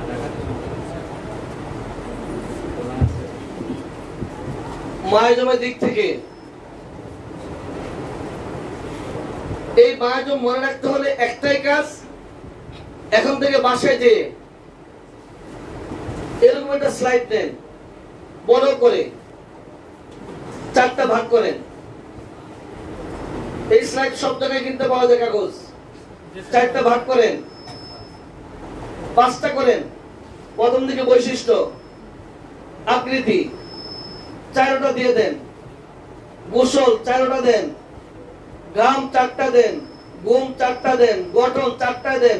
মায়োজমের দিক থেকে এই মায়োজম মনে রাখতে হলে একটাই কাজ, এখন থেকে বাসায় যে এরকম একটা স্লাইড নেন, বড় করে 4টা ভাগ করেন। এই স্লাইড সব জায়গায় কিনতে পাওয়া যায়, কাগজ 4টা ভাগ করেন, 5টা করেন। প্রথম দিকে বৈশিষ্ট্য, আকৃতি 4টা দিয়ে দেন, গোসল 4টা দেন, গ্রাম 4টা দেন, গুম 4টা দেন, গঠন 4টা দেন।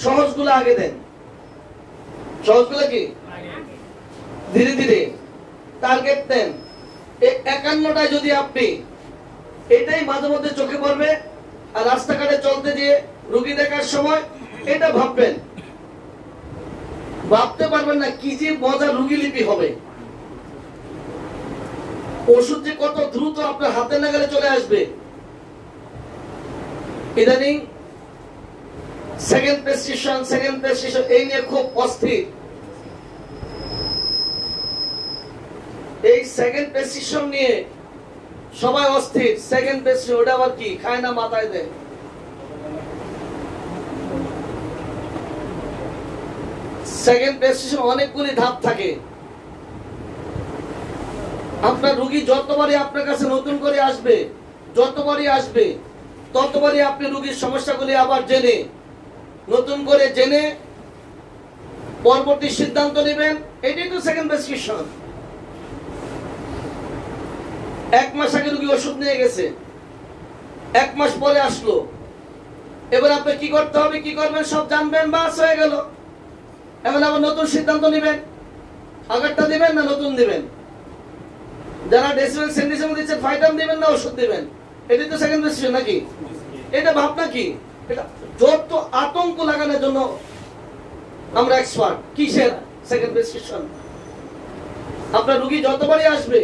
সহজগুলো আগে দেন। সহজগুলো কি ধীরে ধীরে টার্গেট দেন। এই 51টায় যদি আপনি এটাই মাঝে মধ্যে চোখে পড়বে, আর রাস্তাঘাটে চলতে গিয়ে রোগী দেখার সময় এটা ভাববেন, ভাবতে পারবেন না কি যে মজার রোগী লিপি হবে। ওষুধ যে কত দ্রুত আপনার হাতে নাগালে চলে আসবে। ইদানিং সেকেন্ড প্রেসক্রিপশন এই নিয়ে খুব অস্থির। এই সেকেন্ড প্রেসক্রিপশন নিয়ে সবাই অস্থির। সেকেন্ড প্রেসক্রিপশন ওটা আবার কি, খায় না মাথায় দেয়। সেকেন্ড প্রেসক্রিপশন অনেকগুলি ধাপ থাকে। আপনার রোগী যতবারই আপনার কাছে নতুন করে আসবে, যতবারই আসবে, ততবারই আপনি রোগীর সমস্যাগুলি আবার জেনে, নতুন করে জেনে পরবর্তী সিদ্ধান্ত নেবেন। এটাই তো সেকেন্ড প্রেসক্রিপশন। 1 মাস আগে রোগী ওষুধ নিয়ে গেছে, 1 মাস পরে আসলো, এবার আপনি কি করতে হবে, কি করবেন সব জানবেন, বাস হয়ে গেল। এখন আবার নতুন সিদ্ধান্ত নেবেন, আগেরটা দিবেন না নতুন দিবেন। যারা ডেসিবেল সেন্ডিসিম দিচ্ছেন, ফাইটাম দিবেন না ওষুধ দিবেন। এটাই তো সেকেন্ড প্রেসক্রিপশন নাকি? এটা ভাবনা কি? এটা যত আতঙ্ক লাগানোর জন্য আমরা এক্সপার্ট। কিসের সেকেন্ড প্রেসক্রিপশন? আপনার রোগী যতবারই আসবে,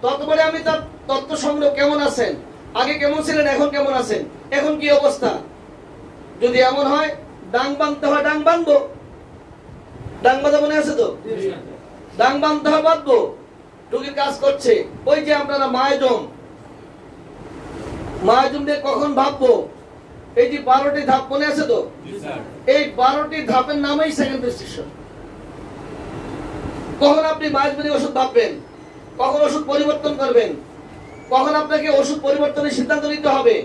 ততবারই আমি তার তথ্য সংগ্রহ, কেমন আছেন, আগে কেমন ছিলেন, এখন কেমন আছেন, এখন কি অবস্থা। যদি এমন হয় ডাং বাঁধতে হয়, ডাং বাঁধবো। ডাং বাঁধা মনে আছে তো? ডাং বাঁধতে হয়, বাঁধবো। রোগীর কাজ করছে। ওই যে আপনারা মায়োজম নিয়ে কখন ভাববো, এই যে 12টি ধাপ মনে আছে তো? এই 12টি ধাপের নামই সেকেন্ড প্রেসক্রিপশন। কখন আপনি মায়োজমের ওষুধ ভাববেন, কখন ওষুধ পরিবর্তন করবেন, কখন আপনাকে ওষুধ পরিবর্তনের সিদ্ধান্ত নিতে হবে,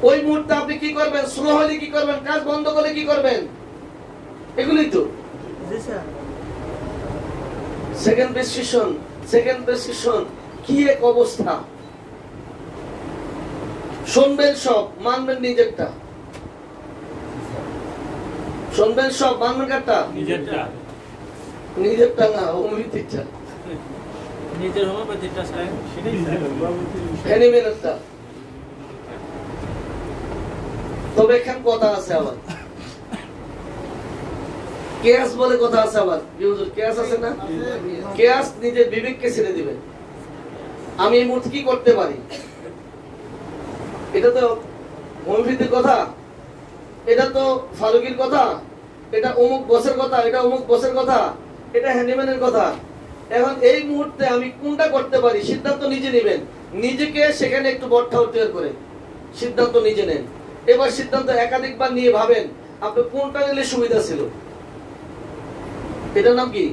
ওই মুহূর্তে আপনি কি করবেন, স্লো হলে কি করবেন, কাজ বন্ধ করলে কি করবেন, এগুলোই তো সেকেন্ড প্রেসক্রিপশন। সেকেন্ড প্রেসক্রিপশন কি এক অবস্থা। শুনবেন সব, মানবেন নিজেরটা। শুনবেন সব, মানবেন কারটা? নিজেরটা। নিজেরটা না, হোমিওপ্যাথিকটা, নিজের হোমিওপ্যাথিটা স্যার, সেটাই অ্যানিমেলটা। তবে এখানে কথা আছে আবার। কেয়াস বলে কথা আছে আবার, কি হুজুর কেয়াস আছে না? কেয়াস নিজের বিবেককে ছেড়ে দিবে। আমি এই মুহূর্তে কি করতে পারি? এটা তো মৌলভীদের কথা, এটা তো ফারুকির কথা, এটা অমুক বসের কথা, এটা অমুক বসের কথা, এটা হ্যান্ডিম্যানের কথা। এখন এই মুহূর্তে আমি কোনটা করতে পারি? সিদ্ধান্ত নিজে নেবেন। নিজেকে সেখানে একটু বটঠাউর তৈরি করে সিদ্ধান্ত নিজে নেন। এবার সিদ্ধান্ত একাধিকবার নিয়ে ভাবেন আপনি কোনটা নিলে সুবিধা ছিল। এটার নাম কি?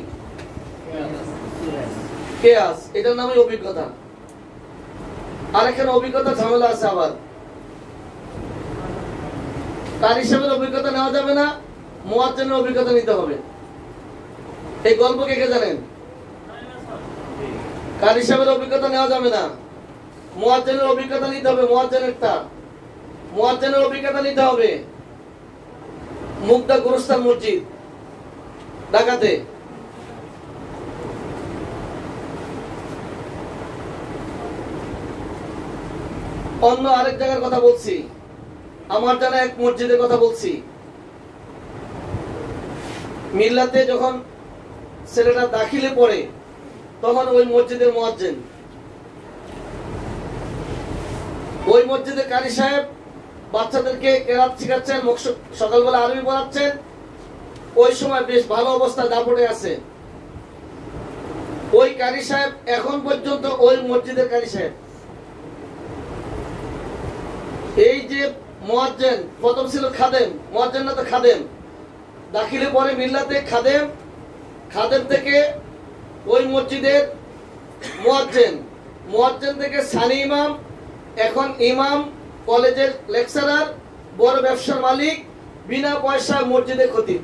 কেয়াস। এটার নামই অভিজ্ঞতা। আর এখানে অভিজ্ঞতা ঝামেলা আছে আবার। তার হিসাবের অভিজ্ঞতা নেওয়া যাবে না, মুয়াজ্জিনের অভিজ্ঞতা নিতে হবে। এই গল্প কে কে জানেন? কার হিসাবের অভিজ্ঞতা নেওয়া যাবে না, মুয়াজ্জিনের অভিজ্ঞতা নিতে হবে। মুয়াজ্জিনের অভিজ্ঞতা নিতে হবে। মুগদা গুরুস্থান মসজিদ ঢাকাতে, অন্য আরেক জায়গার কথা বলছি, আমার জানা এক মসজিদের কথা বলছি। মিল্লাতে যখন ছেলেটা দাখিলে পড়ে তখন ওই মসজিদের মুয়াজ্জিন, ওই মসজিদের কারি সাহেব বাচ্চাদেরকে কেরাত শিখাচ্ছেন, সকালবেলা আরবি পড়াচ্ছেন। ওই সময় বেশ ভালো অবস্থায় দাপটে আছে। ওই কারি সাহেব এখন পর্যন্ত ওই মসজিদের কারি সাহেব। এই যে মুয়াজ্জিন প্রথম ছিল খাদেম, মুয়াজ্জিন না তো খাদেম, দাখিলে পরে মিল্লাতে খাদেম, খাদেম থেকে ওই মসজিদের মুয়াজ্জিন, মুয়াজ্জিন থেকে সানি ইমাম, এখন ইমাম, কলেজের লেকচারার, বড় ব্যবসার মালিক, বিনা পয়সা মসজিদের খতিব।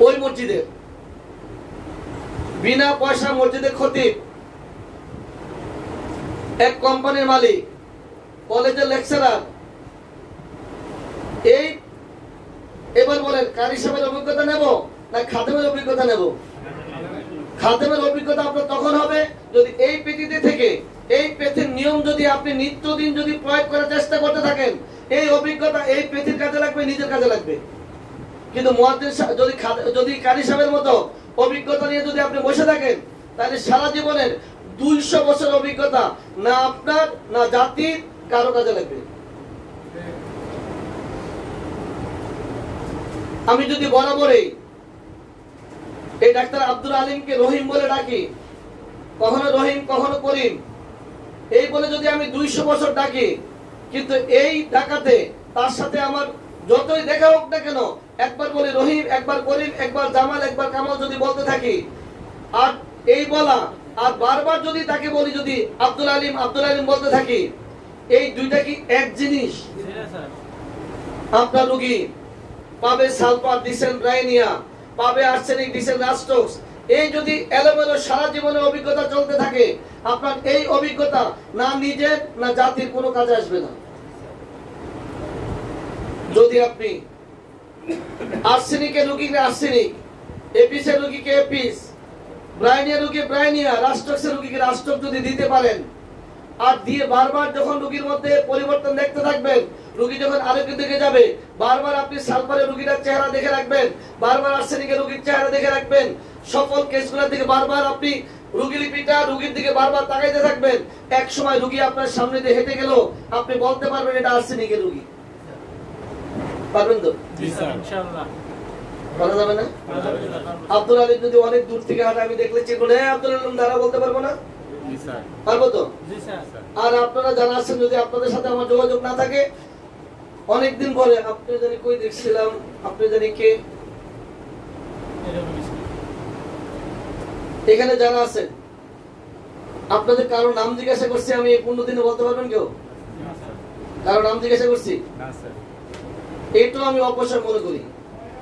ওই মসজিদের বিনা পয়সা মসজিদের খতিব, এক কোম্পানির মালিক, কলেজের লেকচারার। এই এবার বলেন কারি সাহেবের অভিজ্ঞতা নেব না খাদেমের অভিজ্ঞতা নেব? খাদেমের অভিজ্ঞতা আপনার তখন হবে যদি এই পেটিতে থেকে, এই পেথির নিয়ম যদি আপনি নিত্যদিন যদি প্রয়োগ করার চেষ্টা করতে থাকেন, এই অভিজ্ঞতা এই পেথির কাজে লাগবে, নিজের কাজে লাগবে। কিন্তু মুয়াজ্জিন যদি কারি সাহেবের মতো অভিজ্ঞতা নিয়ে যদি আপনি বসে থাকেন, তাহলে সারা জীবনের 200 বছর অভিজ্ঞতা না আপনার না জাতির কারো কাজে লাগবে। আমি যদি বরাবরই এই ডাক্তার আব্দুল আলিমকে রহিম বলে ডাকি, কখনো রহিম কখনো করিম, এই বলে যদি আমি 200 বছর ডাকি, কিন্তু এই ডাকাতে তার সাথে আমার যতই দেখা হোক না কেন, একবার বলি রহিম, একবার করিম, একবার জামাল, একবার কামাল যদি বলতে থাকি, আর এই বলা আর বারবার যদি তাকে বলি যদি আব্দুল আলিম বলতে থাকি, এই দুইটা কি এক জিনিস? আপনার রোগী পাবে সালফার দিছেন ব্রাইনিয়া, পাবে আর্সেনিক দিছেন রাস্টক্স। এই যদি এলোমেলো সারা জীবনের অভিজ্ঞতা চলতে থাকে, আপনার এই অভিজ্ঞতা না নিজের না জাতির কোনো কাজে আসবে না। যদি আপনি আর্সেনিকের রোগীকে আর্সেনিক, এপিসের রোগীকে এপিস, ব্রাইনিয়া রোগী ব্রাইনিয়া, রাস্টক্সের রোগীকে রাস্টক যদি দিতে পারেন, আর দিয়ে বারবার যখন রোগীর মধ্যে পরিবর্তন দেখতে থাকবেন, রোগী যখন আরোগ্যের দিকে যাবে, বারবার আপনি সালফারের রোগীটার চেহারা দেখে রাখবেন, বারবার আর্সেনিকের রোগীর চেহারা দেখে রাখবেন, সফল কেসগুলোর দিকে বারবার আপনি রোগীলিপিটা রোগীর দিকে বারবার তাকাইতে থাকবেন। এক সময় রোগী আপনার সামনে দিয়ে হেঁটে গেল, আপনি বলতে পারবেন এটা আর্সেনিকের রোগী। পারবেন তো? জি স্যার, ইনশাআল্লাহ। বলা যাবে না? আব্দুল আলিম যদি অনেক দূর থেকে হাঁটা, আমি দেখলে চিনব না, আব্দুল আলিম দ্বারা বলতে পারবো না? জি স্যার। পারবো তো? জি স্যার। আর আপনারা যারা আছেন, যদি আপনাদের সাথে আমার যোগাযোগ না থাকে, অনেকদিন পরে আপনি জানি কই দেখছিলাম, আপনি জানি কে, এখানে যারা আছেন আপনাদের কারো নাম জিজ্ঞাসা করছি আমি, এই 15 দিনে বলতে পারবেন কেউ? কারো নাম জিজ্ঞাসা করছি? না স্যার। এইটাও আমি অপসর মনে করি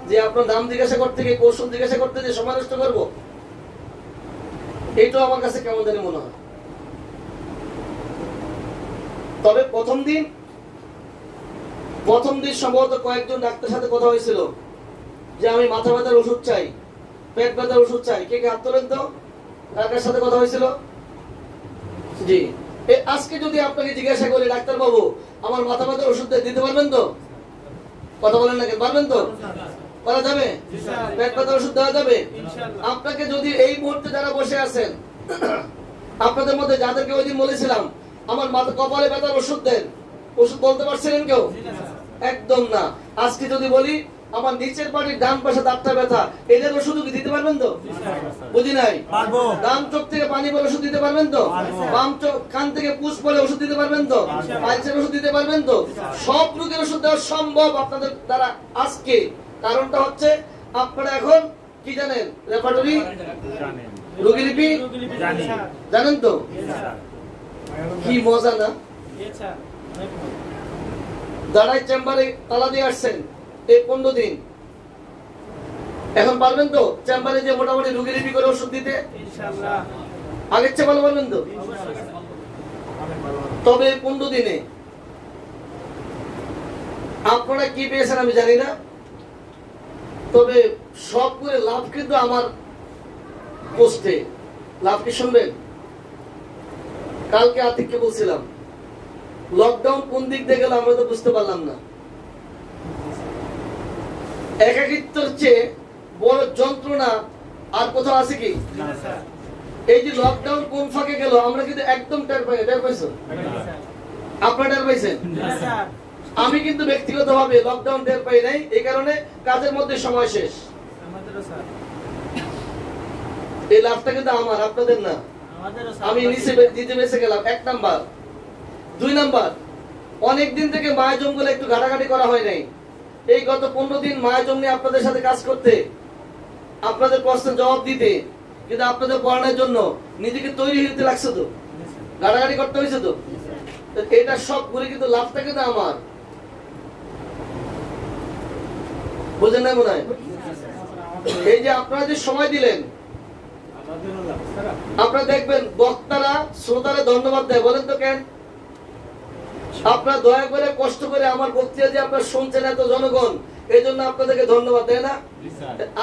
যে আপনার নাম জিজ্ঞাসা করতে গিয়ে কৌশল জিজ্ঞাসা করতে যে সময় নষ্ট করবো, এইটাও আমার কাছে কেমন জানি মনে হয়। তবে প্রথম দিন সম্ভবত কয়েকজন ডাক্তারের সাথে কথা হয়েছিল যে আমি মাথা ব্যথার ওষুধ চাই, পেট ব্যথার ওষুধ চাই। কে কে হাত তোলেন তো? কার সাথে কথা হয়েছিল? জি। আজকে যদি আপনাকে জিজ্ঞাসা করি ডাক্তার বাবু আমার মাথা ব্যথার ওষুধ দিতে পারবেন তো? কথা বলেন না, পারবেন তো? করা যাবে? পেট ব্যথার ওষুধ দেওয়া যাবে? ইনশাআল্লাহ। আপনাকে যদি এই মুহূর্তে যারা বসে আছেন, আপনাদের মধ্যে যাদেরকে ওই দিন বলেছিলাম আমার মাথা কপালে ব্যথার ওষুধ দেন, ওষুধ বলতে পারছিলেন কেউ? একদম না। আজকে যদি বলি আমার নিচের পাটির ডান পাশে দাঁতটা ব্যথা, এদের ওষুধ কি দিতে পারবেন তো? বুঝি নাই। ডান চোখ থেকে পানি পড়ে ওষুধ দিতে পারবেন তো? বাম চোখ কান থেকে পুষ পড়ে ওষুধ দিতে পারবেন তো? পালসের ওষুধ দিতে পারবেন তো? সব রোগের ওষুধ দেওয়া সম্ভব আপনাদের দ্বারা আজকে। কারণটা হচ্ছে আপনারা এখন কি জানেন? রেপার্টরি, রোগীলিপি জানেন তো? কি মজা না? দাঁড়াই চেম্বারে তালা দিয়ে আসছেন এই 15 দিন, এখন পারবেন তো চেম্বারে যে মোটামুটি রোগীলিপি করে ওষুধ দিতে? আগের চেয়ে ভালো পারবেন তো? তবে 15 দিনে আপনারা কি পেয়েছেন আমি জানি না, তবে সব করে লাভ কিন্তু আমার পোস্টে। লাভ কি শুনবেন? কালকে আতিককে বলছিলাম লকডাউন কোন দিক দিয়ে গেল আমরা তো বুঝতে পারলাম না। একাকিত্বের চেয়ে বড় যন্ত্রণা আর কোথাও আছে কি? এই যে লকডাউন কোন ফাঁকে গেল আমরা কিন্তু একদম টের পাই। টের পাইছো? আপনারা টের পাইছেন? আমি কিন্তু ব্যক্তিগতভাবে লকডাউন টের পাই নাই, এই কারণে কাজের মধ্যে সময় শেষ। এই লাভটা কিন্তু আমার, আপনাদের না। আমি নিজে বেঁচে গেলাম, 1 নাম্বার। 2 নাম্বার, অনেক দিন থেকে মায়ের জঙ্গলে একটু ঘাটাঘাটি করা হয় নাই। এই গত 15 দিন মায়ের জন্য আপনাদের সাথে কাজ করতে, আপনাদের প্রশ্নের জবাব দিতে, কিন্তু আপনাদের পড়ানোর জন্য নিজেকে তৈরি হতে লাগছে তো, ঘাটাঘাটি করতে হয়েছে তো। এটা সব ঘুরে কিন্তু লাভটা কিন্তু আমার। বুঝেন না মনে হয়? এই যে আপনারা যে সময় দিলেন, আপনারা দেখবেন বক্তারা শ্রোতারা ধন্যবাদ দেয়। বলেন তো কেন? আপনারা দয়া করে কষ্ট করে আমার বক্তৃতা যে আপনারা শুনছেন এত জনগণ, এই জন্য আপনাদেরকে ধন্যবাদ দেয় না?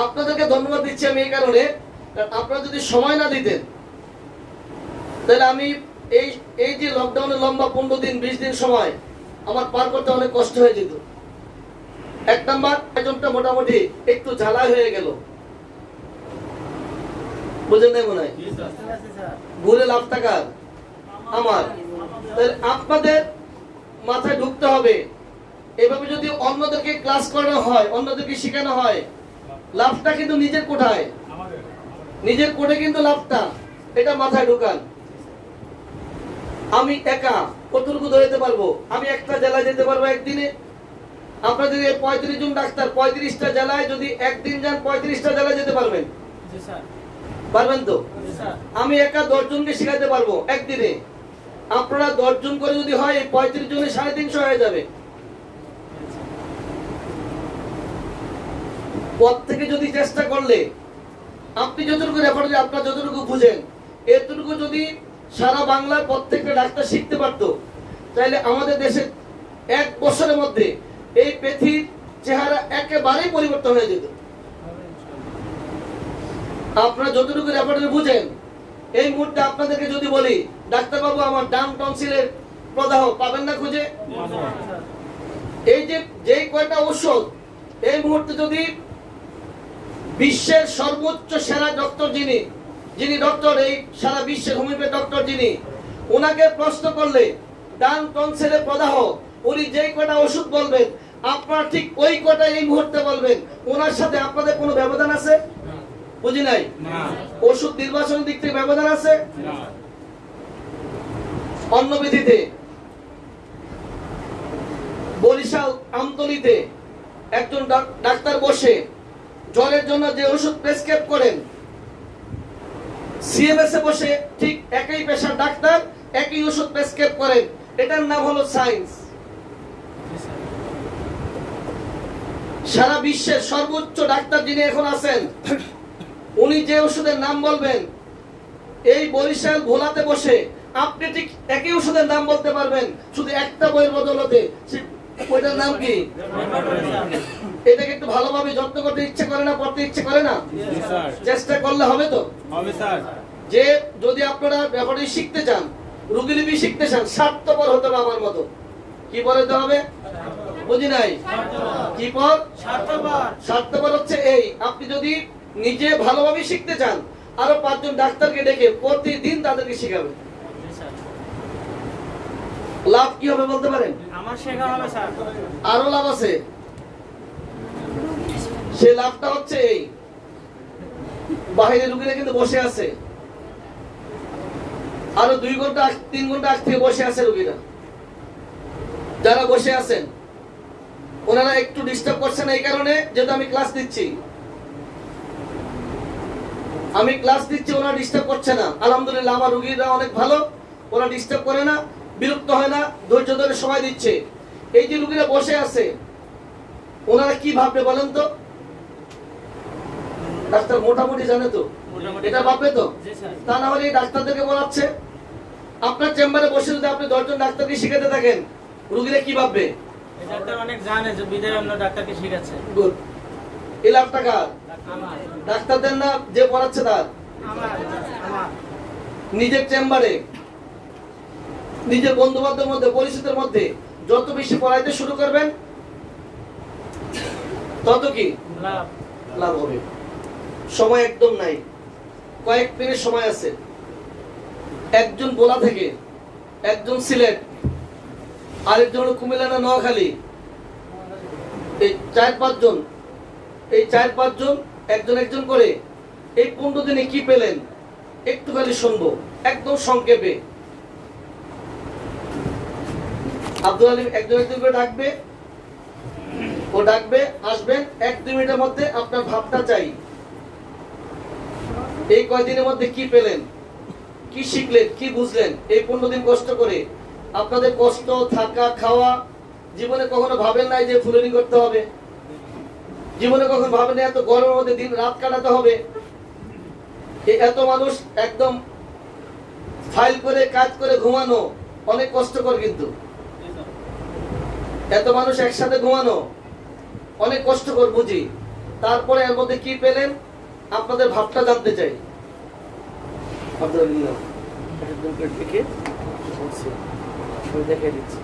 আপনাদেরকে ধন্যবাদ দিচ্ছি আমি এই কারণে, আপনারা যদি সময় না দিতেন তাহলে আমি এই যে লকডাউনে লম্বা 15 দিন 20 দিন সময় আমার পার করতে অনেক কষ্ট হয়ে যেত। 1 নাম্বার, আয়োজনটা মোটামুটি একটু ঝালাই হয়ে গেল। বুঝেন নাই মনে হয়? ঘুরে লাভ টাকার আমার। আপনাদের মাথায় ঢুকতে হবে, এভাবে যদি অন্যদেরকে ক্লাস করানো হয়, অন্যদেরকে শেখানো হয়, লাভটা কিন্তু নিজের কোঠায়, নিজের কোঠে কিন্তু লাভটা, এটা মাথায় ঢুকান। আমি একা কতটুকু ধরতে পারবো? আমি একটা জেলায় যেতে পারবো একদিনে। আপনাদের 35 জন ডাক্তার 35টা জেলায় যদি একদিন যান 35টা জেলায় যেতে পারবেন? পারবেন তো? আমি একা 10 জনকে শেখাতে পারবো একদিনে। আপনারা 10 জন করে যদি হয় 35 জনে 350 হয়ে যাবে। পথ থেকে যদি চেষ্টা করলে আপনি যতটুকু রেফার, আপনারা যতটুকু বুঝেন, এতটুকু যদি সারা বাংলার প্রত্যেকটা ডাক্তার শিখতে পারতো, তাহলে আমাদের দেশে 1 বছরের মধ্যে এই পৃথিবীর চেহারা একেবারেই পরিবর্তন হয়ে যেত। আপনারা যতটুকু রেফারেন্স বুঝেন, এই মুহূর্তে আপনাদেরকে যদি বলি ডাক্তার বাবু আমার ডান টনসিলের প্রদাহ পাবেন না খুঁজে? এই যে কয়টা ঔষধ এই মুহূর্তে যদি বিশ্বের সর্বোচ্চ সেরা ডক্টর যিনি ডক্টর, এই সারা বিশ্বের হোমিওপ্যাথি ডক্টর যিনি, ওনাকে প্রশ্ন করলে ডান টনসিলের প্রদাহ উনি যে কয়টা ওষুধ বলবেন আপনারা ঠিক ওই কয়টা এই মুহূর্তে বলবেন। ওনার সাথে আপনাদের কোনো ব্যবধান আছে? বুঝি নাই। ওষুধ নির্বাচনের দিক থেকে ব্যবধান আছে? অন্য বিধিতে বরিশাল আমতলিতে একজন ডাক্তার বসে জ্বরের জন্য যে ওষুধ প্রেসক্রাইব করেন, সিএমএস এ বসে ঠিক একই পেশার ডাক্তার একই ওষুধ প্রেসক্রাইব করেন। এটার নাম হলো সায়েন্স। সারা বিশ্বের সর্বোচ্চ ডাক্তার যিনি এখন আছেন, উনি যে ওষুধের নাম বলবেন, এই বরিশাল ভোলাতে বসে আপনি ঠিক একই ওষুধের নাম বলতে পারবেন, শুধু একটা বইয়ের বদলতে। ওইটার নাম কি? এটাকে একটু ভালোভাবে যত্ন করতে ইচ্ছে করে না, পড়তে ইচ্ছে করে না? চেষ্টা করলে হবে তো? যে যদি আপনারা ব্যাপারটি শিখতে চান, রোগীলিপি শিখতে চান, স্বার্থপর হতে হবে আমার মতো। কি বলতে হবে? বুঝি নাই কি পর স্বার্থপর হচ্ছে এই আপনি যদি নিজে ভালোভাবে শিখতে চান আরো 5 জন ডাক্তারকে ডেকে প্রতিদিন তাদেরকে শেখাবেন লাভ কি হবে বলতে পারেন আমার শেখা হবে স্যার আরো লাভ আছে সেই লাভটা হচ্ছে এই বাইরে রোগীরা কিন্তু বসে আছে আরো 2 ঘন্টা 3 ঘন্টা আগ থেকে বসে আছে রোগীরা যারা বসে আছেন ওনারা একটু ডিস্টার্ব করছেন এই কারণে যেহেতু আমি ক্লাস দিচ্ছি ওনারা ডিস্টার্ব করছে না আলহামদুলিল্লাহ আমার রোগীরা অনেক ভালো ওরা ডিস্টার্ব করে না বিরক্ত হয় না ধৈর্য ধরে সময় দিচ্ছে এই যে রোগীরা বসে আছে ওনারা কি ভাববে বলেন তো ডাক্তার মোটামুটি জানে তো এটা ভাববে তো তা না হলে এই ডাক্তারদেরকে বলাচ্ছে আপনার চেম্বারে বসে যদি আপনি 10 জন ডাক্তারকে শিখাতে থাকেন রোগীরা কি ভাববে এই ডাক্তার অনেক জানে যে বিদায় অন্য ডাক্তারকে শেখাচ্ছে গুড এই লাখ টাকা ডাক্তারদের না যে পড়াচ্ছে তার নিজের চেম্বারে নিজের বন্ধু বান্ধবের মধ্যে পরিচিতের মধ্যে যত বেশি পড়াইতে শুরু করবেন তত কি লাভ হবে সময় একদম নাই কয়েক মিনিট সময় আছে একজন বোলা থেকে একজন সিলেট আরেকজন হলো কুমিল্লা না নোয়াখালী এই 4-5 জন একজন একজন করে এই 15 দিনে কি পেলেন একটু খালি শুনবো একদম সংক্ষেপে আব্দুল আলী একজন একজন করে ডাকবে আসবেন 1-2 মিনিটের মধ্যে আপনার ভাবটা চাই এই কয়দিনের মধ্যে কি পেলেন কি শিখলেন কি বুঝলেন এই 15 দিন কষ্ট করে আপনাদের কষ্ট থাকা খাওয়া জীবনে কখনো ভাবেন নাই যে ফুলনি করতে হবে জীবনে কখনো ভাবেন এত গরমের মধ্যে দিন রাত কাটাতে হবে এত মানুষ একদম ফাইল করে কাজ করে ঘুমানো অনেক কষ্টকর কিন্তু এত মানুষ একসাথে ঘুমানো অনেক কষ্টকর বুঝি তারপরে এর মধ্যে কি পেলেন আপনাদের ভাবটা জানতে চাই দেখে দিচ্ছি